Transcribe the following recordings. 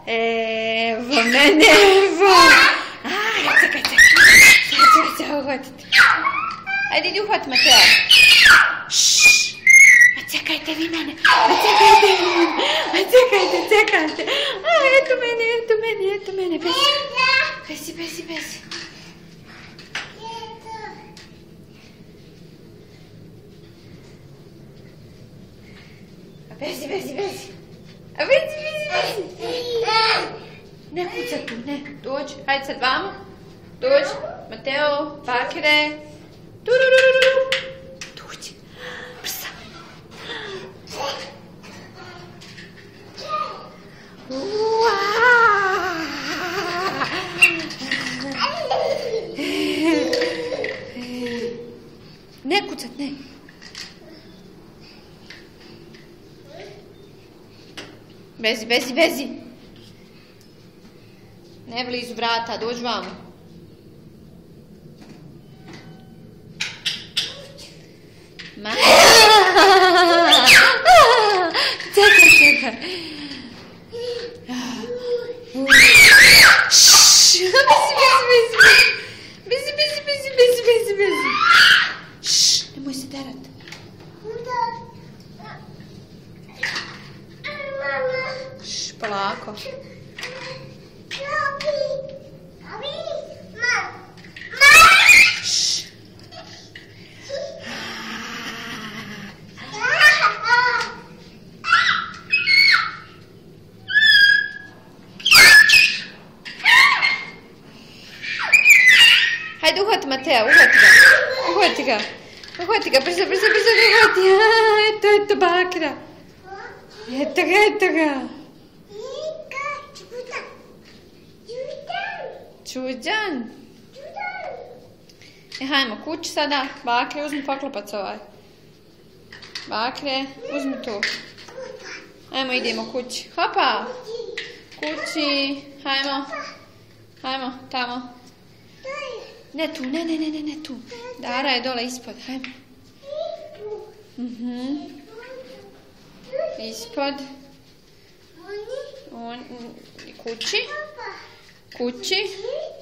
Evo mene, evo. Čekaj. Sad uhvatiti. Ajde, idi uhvat Mateo. A čekajte vi mene. Čekajte. Eto mene. Bezi. Bezi. Ne kuca tu, ne. Dođi, hajde sad vamo. Dođi, Mateo, Bakire. Dođi, brzo. Ne kucat, ne. Bezi. Ne blizu vrata, dođi vamo. Čekaj. Bezi. Nemoj se derat. Polako. Hajde, uhvati Mateo, uhvati ga, brzo, uhvati. Eto, Bakira. Eto ga. Čuđan. Hajmo kući sada. Bakre, uzmi poklopac ovaj. Bakre, uzmi tu. Hajmo, idemo kući. Hopa. Kući. Hajmo, tamo. Ne tu, ne tu. Dara je dole ispod, hajmo. Ispod.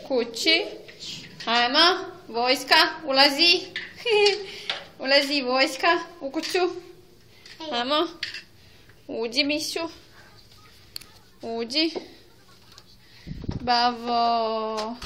Kući. Hajmo, vojska, ulazi. Ulazi vojska u kuću. Hajmo. Uđi, mišu. Uđi. Bravo.